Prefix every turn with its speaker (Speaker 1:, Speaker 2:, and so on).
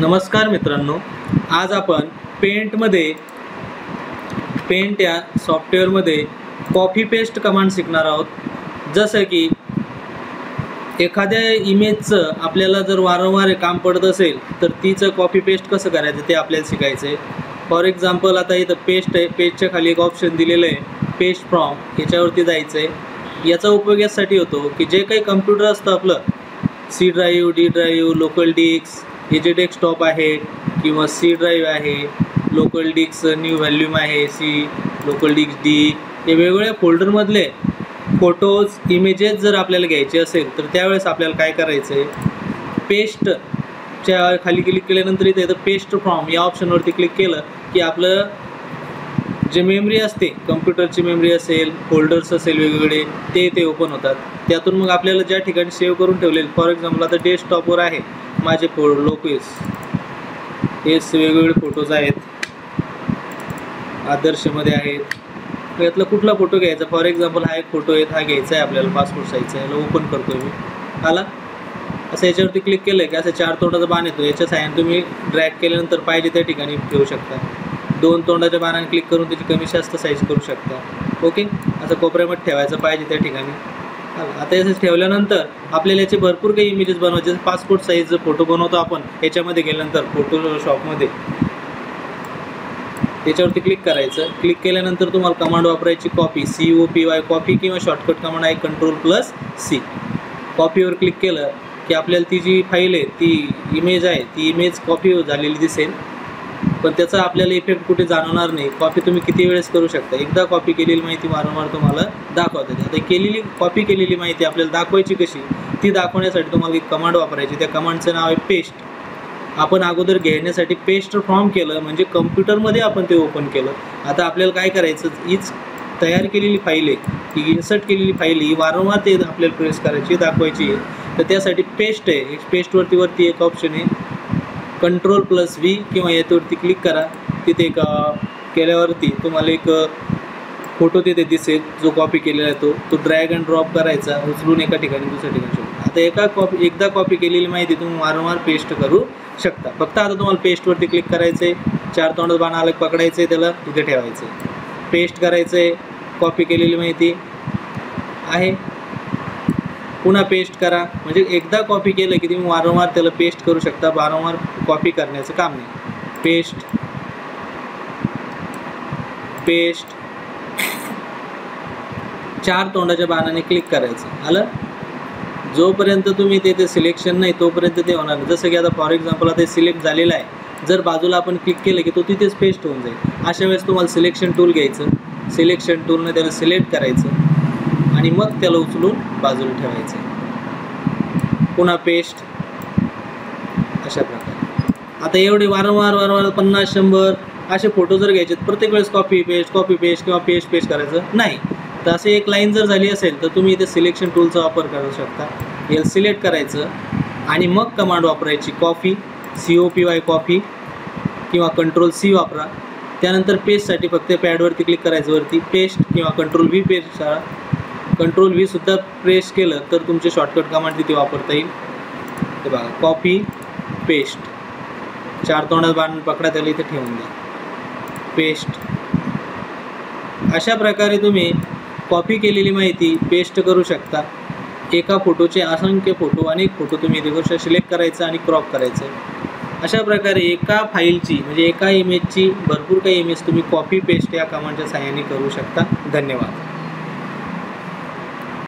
Speaker 1: नमस्कार मित्रांनो, आज आपण पेंट या सॉफ्टवेअरमध्ये कॉपी पेस्ट कमांड शिकणार आहोत। जसं की एखाद्या इमेजचं आपल्याला जर वारंवार काम पडत असेल तर तिचं कॉपी पेस्ट कसं करायचं ते आपल्याला शिकायचं आहे। फॉर एक्झाम्पल आता इथं पेस्ट आहे, पेस्टच्या खाली एक ऑप्शन दिलेलं आहे पेस्ट फ्रॉम, याच्यावरती जायचं आहे। याचा उपयोग यासाठी होतो की जे काही कम्प्युटर असतं आपलं C drive, D drive, local disk, हे जे डेस्कटॉप आहे किंवा सी ड्राईव्ह आहे, लोकल डिस्क न्यू व्हॉल्यूम आहे सी, लोकल डिस्क डी, हे वेगवेगळ्या फोल्डरमधले फोटोज इमेजेस जर आपल्याला घ्यायचे असेल तर त्यावेळेस आपल्याला काय करायचं आहे, पेस्टच्या खाली क्लिक केल्यानंतर इथे येतं पेस्ट फ्रॉम, या ऑप्शनवरती क्लिक केलं की आपलं जे मेमरी असते, कम्प्युटरची मेमरी असेल, फोल्डर्स असेल वेगवेगळे, ते ओपन होतात। त्यातून मग आपल्याला ज्या ठिकाणी सेव्ह करून ठेवलेले, फॉर एक्झाम्पल आता डेस्कटॉपवर आहे माझे लोकेस, हे वेगवेगळे फोटोज आहेत, आदर्शमध्ये आहेत। यातला कुठला फोटो घ्यायचा, फॉर एक्झाम्पल हा एक फोटो आहे, हा घ्यायचा आहे आपल्याला, पासपोर्ट साईजचा आहे, ओपन करतो मी। आला असं याच्यावरती क्लिक केलं की असं 4 तोंडाचा बाण येतो, याच्या साहाय्याने तुम्ही ड्रॅग केल्यानंतर पाहिजे त्या ठिकाणी ठेवू शकता। 2 तोंडाच्या बाणाने क्लिक करून त्याची कमी जास्त साईज करू शकता। ओके, असं कोपऱ्यामध्ये ठेवायचं पाहिजे त्या ठिकाणी। आता याचं ठेवल्यानंतर आपल्याला याचे भरपूर काही इमेजेस बनवायचे, पासपोर्ट साईज फोटो बनवतो आपण याच्यामध्ये गेल्यानंतर फोटोशॉपमध्ये, त्याच्यावरती क्लिक करायचं। क्लिक केल्यानंतर तुम्हाला कमांड वापरायची कॉपी, COPY कॉपी, किंवा शॉर्टकट कमांड आहे Ctrl+C। कॉपीवर क्लिक केलं की आपल्याला ती जी फाईल आहे, ती इमेज आहे, ती इमेज कॉपी झालेली दिसेल, पण त्याचा आपल्याला इफेक्ट कुठे जाणवणार नाही। कॉपी तुम्ही किती वेळेस करू शकता, एकदा कॉपी केलेली माहिती वारंवार तुम्हाला दाखवता येते। आता कॉपी केलेली माहिती आपल्याला दाखवायची कशी, ती दाखवण्यासाठी तुम्हाला एक कमांड वापरायची, त्या कमांडचं नाव आहे पेस्ट। आपण अगोदर घेण्यासाठी पेस्ट फ्रॉम केलं, म्हणजे कम्प्युटरमध्ये आपण ते ओपन केलं। आता आपल्याला काय करायचं, हीच तयार केलेली फाईल आहे, ही इन्सर्ट केलेली फाईल, ही वारंवार ते आपल्याला प्रेस करायची, दाखवायची आहे। तर त्यासाठी पेस्ट आहे, पेस्टवरती एक ऑप्शन आहे Ctrl+V, किंवा याच्यावरती क्लिक करा। तिथे एक केल्यावरती तुम्हाला एक फोटो तिथे दिसेल जो कॉपी केलेला आहे, तो ड्रॅग अँड ड्रॉप करायचा, उचलून एका ठिकाणी दुसऱ्या ठिकाणी। आता एकदा कॉपी केलेली माहिती तुम्ही वारंवार पेस्ट करू शकता। फक्त आता तुम्हाला पेस्टवरती क्लिक करायचं आहे, 4 तोंडाचं बाण आलं पकडायचं आहे, त्याला इथे ठेवायचं आहे, पेस्ट करायचं आहे। कॉपी केलेली माहिती आहे, पुन्हा पेस्ट करा, म्हणजे एकदा कॉपी केलं की तुम्ही वारंवार त्याला पेस्ट करू शकता, वारंवार कॉपी करण्याचं काम नाही। पेस्ट 4 तोंडाच्या बाणाने क्लिक करायचं, आलं। जोपर्यंत तुम्ही ते सिलेक्शन नाही तोपर्यंत ते होणार नाही। जसं की आता फॉर एक्झाम्पल आता सिलेक्ट झालेलं आहे, जर बाजूला आपण क्लिक केलं की तो तिथेच पेस्ट होऊन जाईल। अशा वेळेस तुम्हाला सिलेक्शन टूल घ्यायचं, सिलेक्शन टूलने त्याला सिलेक्ट करायचं आणि मग त्याला उचलून बाजूला ठेवायचं, पुन्हा पेस्ट, अशा प्रकारे। आता एवढे वारंवार 50-100 असे फोटो जर घ्यायचे, प्रत्येक वेळेस कॉपी पेस्ट किंवा पेस्ट करायचं नाही। तर असे एक लाईन जर झाली असेल तर तुम्ही इथे सिलेक्शन टूलचा वापर करू शकता। याला सिलेक्ट करायचं आणि मग कमांड वापरायची कॉपी, COPY कॉपी, किंवा Ctrl+C वापरा। त्यानंतर पेस्टसाठी फक्त पॅडवरती क्लिक करायचं, वरती पेस्ट, किंवा Ctrl+V पेस्ट करा। Ctrl+V सुद्धा प्रेस केलं तर तुमचे शॉर्टकट कमांड तिथे वापरता येईल। ते बघा, कॉपी पेस्ट, 4 तोंडाचं बाण पकडा, त्याला इथे ठेवून द्या, पेस्ट। अशा प्रकारे तुम्ही कॉपी केलेली माहिती पेस्ट करू शकता। एका फोटोचे असंख्य फोटो, अनेक फोटो तुम्ही इथे करू, सिलेक्ट करायचं आणि क्रॉप करायचं। अशा प्रकारे एका फाईलची, म्हणजे एका इमेजची भरपूर काही इमेज तुम्ही कॉपी पेस्ट या कमांडच्या सहाय्याने करू शकता। धन्यवाद।